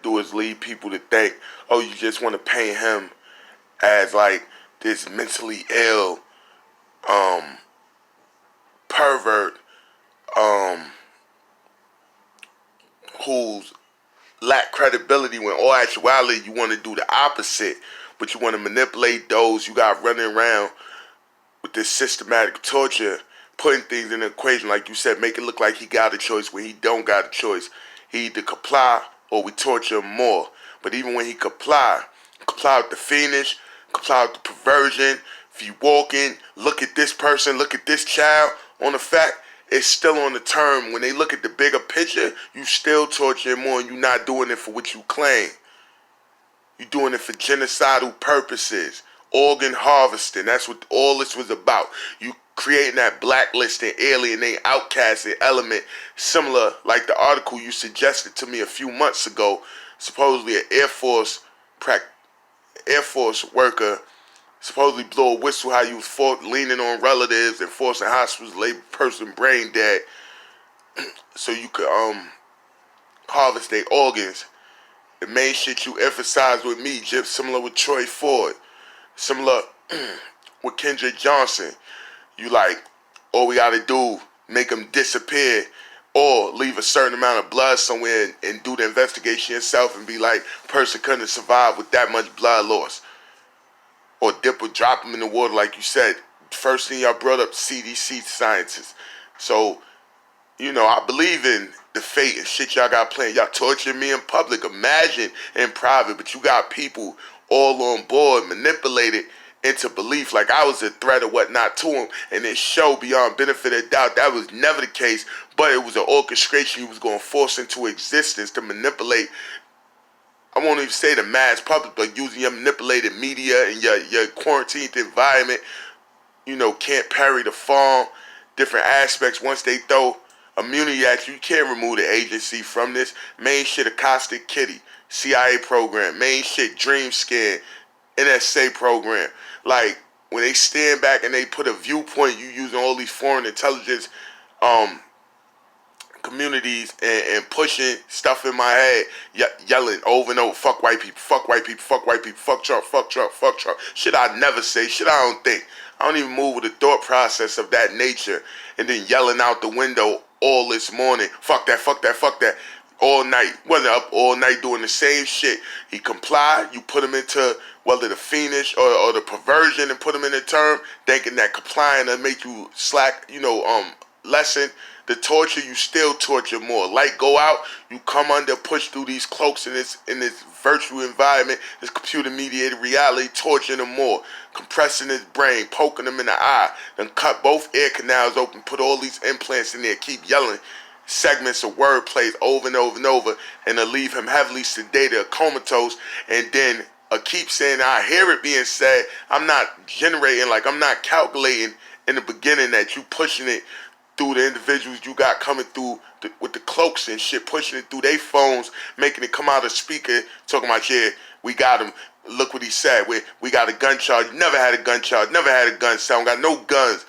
do is lead people to think, oh, you just want to paint him as like this mentally ill um, pervert um, who's lack credibility when all actuality you want to do the opposite, but you want to manipulate those you got running around with this systematic torture, putting things in the equation like you said, make it look like he got a choice when he don't got a choice. He either comply or we torture him more. But even when he comply with the fiendish, comply with the perversion. If you walk in, look at this person, look at this child, on the fact, it's still on the term. When they look at the bigger picture, you still torture him more and you're not doing it for what you claim. You're doing it for genocidal purposes. Organ harvesting. That's what all this was about. You creating that blacklisting, alienating, outcasting element, similar like the article you suggested to me a few months ago. Supposedly an Air Force worker supposedly blow a whistle how you was leaning on relatives and forcing hospitals to lay person brain dead so you could harvest their organs. The main shit you emphasize with me, Jip, similar with Troy Ford, similar with Kendrick Johnson. You like, all we gotta do, make them disappear, or leave a certain amount of blood somewhere and do the investigation yourself and be like, person couldn't survive with that much blood loss. Or dip or drop them in the water like you said. First thing y'all brought up, CDC scientists. So, I believe in the fate and shit y'all got playing. Y'all torturing me in public. Imagine in private, but you got people all on board, manipulated into belief like I was a threat or whatnot to them, and then show beyond benefit of doubt that was never the case, but it was an orchestration you was going to force into existence to manipulate. I won't even say the mass public, but using your manipulated media and your quarantined environment, can't parry the farm, different aspects. Once they throw immunity at you, you can't remove the agency from this. Main shit, Acoustic Kitty, CIA program. Main shit, Dream Scan, NSA program. Like, when they stand back and they put a viewpoint, you using all these foreign intelligence communities and pushing stuff in my head, yelling over and over, fuck white people, fuck white people, fuck white people, fuck Trump, fuck Trump, fuck Trump. Shit I never say, shit I don't think. I don't even move with the thought process of that nature. And then yelling out the window all this morning, fuck that, fuck that, fuck that, all night. Wasn't up all night doing the same shit. He complied, you put him into whether the fiendish or the perversion and put him in the term, thinking that complying will make you slack, lessen the torture, you still torture more. Light go out, you come under, push through these cloaks in this virtual environment, this computer mediated reality, torturing him more, compressing his brain, poking him in the eye, then cut both ear canals open, put all these implants in there, keep yelling segments of word plays over and over and over, and to leave him heavily sedated or comatose, and then keep saying, I hear it being said, I'm not generating, like I'm not calculating in the beginning that you pushing it through the individuals you got coming through with the cloaks and shit, pushing it through their phones, making it come out of speaker, talking about, yeah, we got him. Look what he said. We got a gun charge. Never had a gun charge. Never had a gun sound. Got no guns.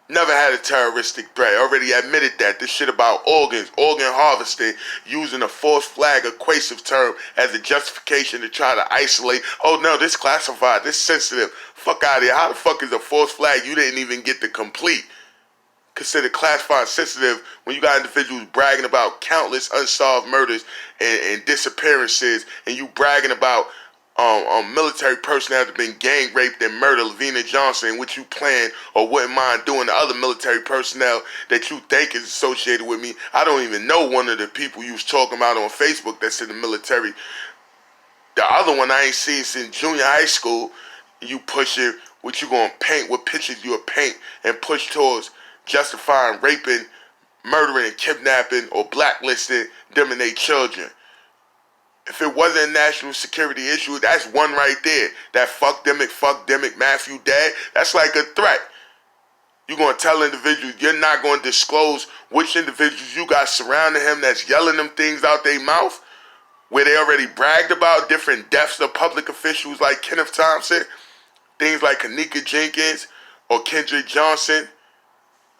Never had a terroristic threat. Already admitted that. This shit about organs, organ harvesting, using a false flag, equative term as a justification to try to isolate. Oh no, this classified, this sensitive. Fuck out of here. How the fuck is a false flag you didn't even get to complete considered classified sensitive when you got individuals bragging about countless unsolved murders and disappearances, and you bragging about military personnel that have been gang raped and murdered, Lavina Johnson, which you plan or wouldn't mind doing to other military personnel that you think is associated with me. I don't even know one of the people you was talking about on Facebook that's in the military. The other one I ain't seen since junior high school. You push it, what you gonna paint, what pictures you will paint and push towards justifying raping, murdering, and kidnapping, or blacklisting them and their children. If it wasn't a national security issue, that's one right there. That fuckdemic Matthew Dad, that's like a threat. You're going to tell individuals, you're not going to disclose which individuals you got surrounding him that's yelling them things out their mouth, where they already bragged about different deaths of public officials like Kenneth Thompson, things like Kanika Jenkins or Kendrick Johnson,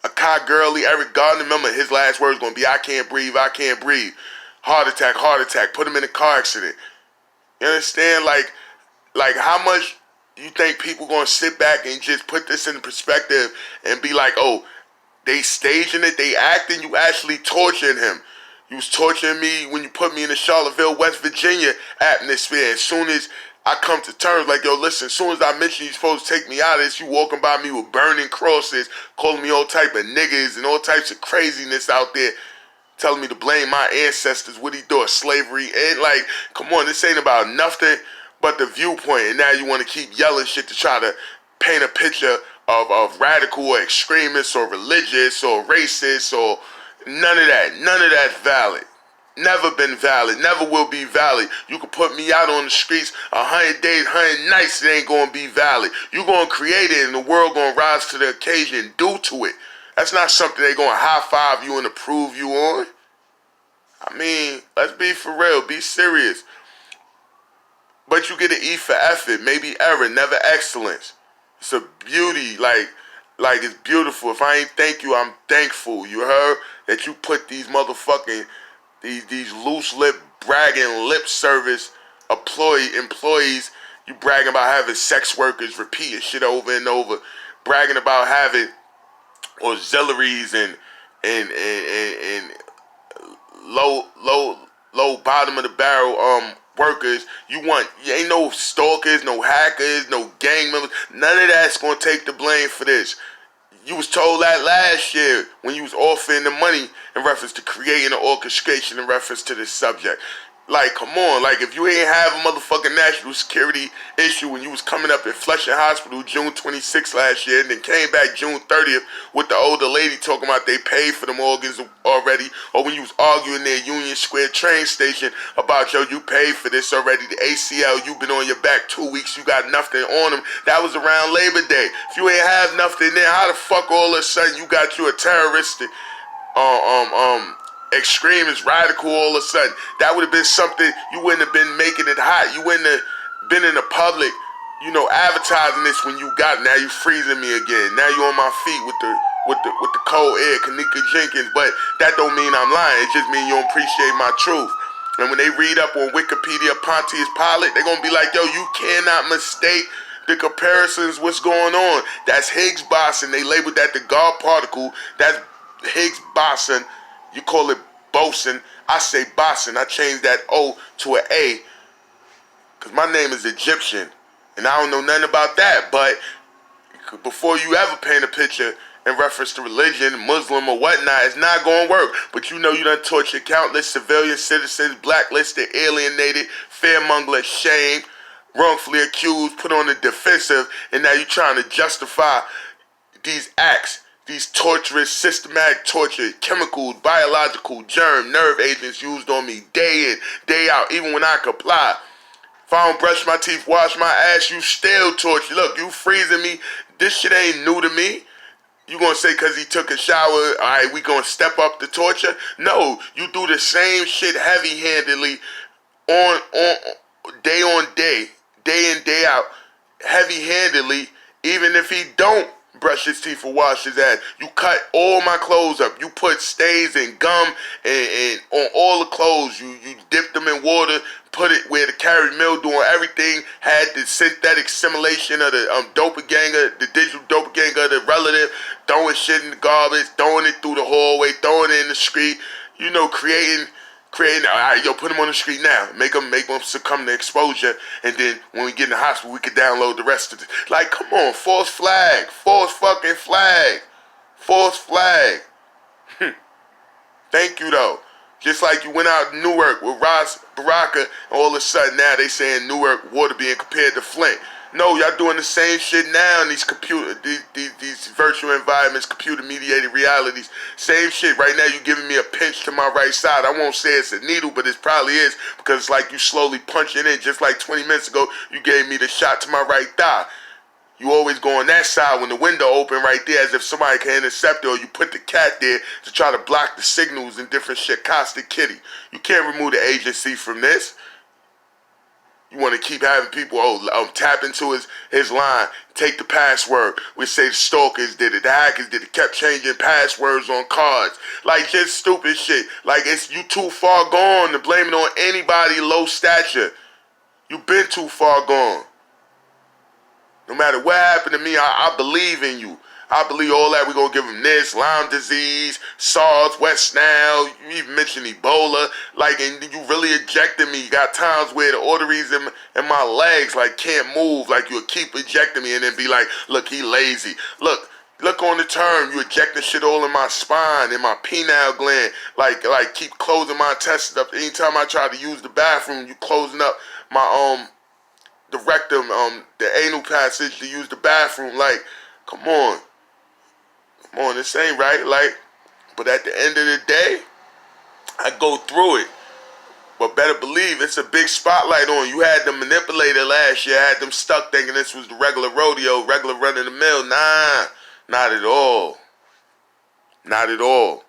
Akai Gurley, Eric Gardner. Remember, his last words going to be, I can't breathe, I can't breathe. heart attack, put him in a car accident. You understand? Like how much you think people gonna sit back and just put this in perspective and be like, oh, they staging it, they acting, you actually torturing him. You was torturing me when you put me in the Charlottesville, West Virginia atmosphere. As soon as I come to terms, like, yo, listen, as soon as I mention you're supposed to take me out of this, you walking by me with burning crosses, calling me all type of niggas and all types of craziness out there, telling me to blame my ancestors, what he do, slavery, and like, come on, this ain't about nothing but the viewpoint, and now you want to keep yelling shit to try to paint a picture of radical or extremists or religious or racist or none of that. None of that's valid. Never been valid. Never will be valid. You can put me out on the streets 100 days, 100 nights, it ain't gonna be valid. You gonna create it and the world gonna rise to the occasion due to it. That's not something they gonna high five you and approve you on. I mean, let's be for real. Be serious. But you get an E for effort, maybe error, never excellence. It's a beauty, like it's beautiful. If I ain't thank you, I'm thankful. You heard that you put these motherfucking these loose lip bragging lip service employees. You bragging about having sex workers repeating shit over and over, bragging about having auxiliaries and low bottom of the barrel workers. You ain't no stalkers, no hackers, no gang members. None of that's gonna take the blame for this. You was told that last year when you was offering the money in reference to creating an orchestration in reference to this subject. Like, come on, like if you ain't have a motherfucking national security issue when you was coming up in Flushing Hospital June 26th last year and then came back June 30th with the older lady talking about they paid for them organs already, or when you was arguing there at Union Square train station about, yo, you paid for this already, the ACL, you been on your back 2 weeks, you got nothing on them. That was around Labor Day. If you ain't have nothing there, how the fuck all of a sudden you got you a terroristic extremist, radical all of a sudden? That would have been something, you wouldn't have been making it hot. You wouldn't have been in the public, advertising this when you got it. Now you freezing me again. Now you on my feet with the cold air, Kanika Jenkins. But that don't mean I'm lying. It just means you don't appreciate my truth. And when they read up on Wikipedia Pontius Pilate, they're gonna be like, yo, you cannot mistake the comparisons, what's going on. That's Higgs boson. They labeled that the God particle. That's Higgs boson. You call it boson. I say boson. I changed that O to an A because my name is Egyptian. And I don't know nothing about that. But before you ever paint a picture in reference to religion, Muslim or whatnot, it's not going to work. But you done tortured countless civilian citizens, blacklisted, alienated, fearmonger, shamed, wrongfully accused, put on the defensive, and now you're trying to justify these acts. These torturous, systematic torture, chemicals, biological, germ, nerve agents used on me day in, day out, even when I comply. If I don't brush my teeth, wash my ass, you still torture. Look, you freezing me. This shit ain't new to me. You gonna say because he took a shower, all right, we gonna step up the torture? No, you do the same shit heavy-handedly on day, day in, day out, heavy-handedly, even if he don't brush his teeth or wash his ass. You cut all my clothes up. You put stains and gum and on all the clothes. You dip them in water, put it where the carried mildew on everything, had the synthetic simulation of the doppelganger, the digital doppelganger of the relative, throwing shit in the garbage, throwing it through the hallway, throwing it in the street, creating, all right, yo, put them on the street now. Make them succumb to exposure. And then when we get in the hospital, we can download the rest of it. Like, come on, false flag. False fucking flag. False flag. Thank you, though. Just like you went out in Newark with Ras Baraka, and all of a sudden now they saying Newark water being compared to Flint. No, y'all doing the same shit now in these these virtual environments, computer-mediated realities. Same shit. Right now you giving me a pinch to my right side. I won't say it's a needle, but it probably is because it's like you slowly punching in. Just like 20 minutes ago, you gave me the shot to my right thigh. You always go on that side when the window open right there as if somebody can intercept it, or you put the cat there to try to block the signals and different shit. Caustic Kitty. You can't remove the agency from this. You want to keep having people tap into his line, take the password. We say the stalkers did it, the hackers did it, kept changing passwords on cards. Like, just stupid shit. Like, it's you too far gone to blame it on anybody low stature. You been too far gone. No matter what happened to me, I believe in you. I believe all that. We're going to give them this, Lyme disease, SARS, West Nile. You even mentioned Ebola. Like, and you really ejected me. You got times where the arteries in my legs, like, can't move. Like, you'll keep ejecting me and then be like, look, he lazy. Look on the term. You ejecting shit all in my spine, in my pineal gland. Like keep closing my intestines up. Anytime I try to use the bathroom, you closing up my, the rectum, the anal passage to use the bathroom. Like, come on. Come on, this ain't right. Like, but at the end of the day, I go through it. But better believe it's a big spotlight on you. You had them manipulated last year, had them stuck thinking this was the regular rodeo, regular run of the mill. Nah, not at all. Not at all.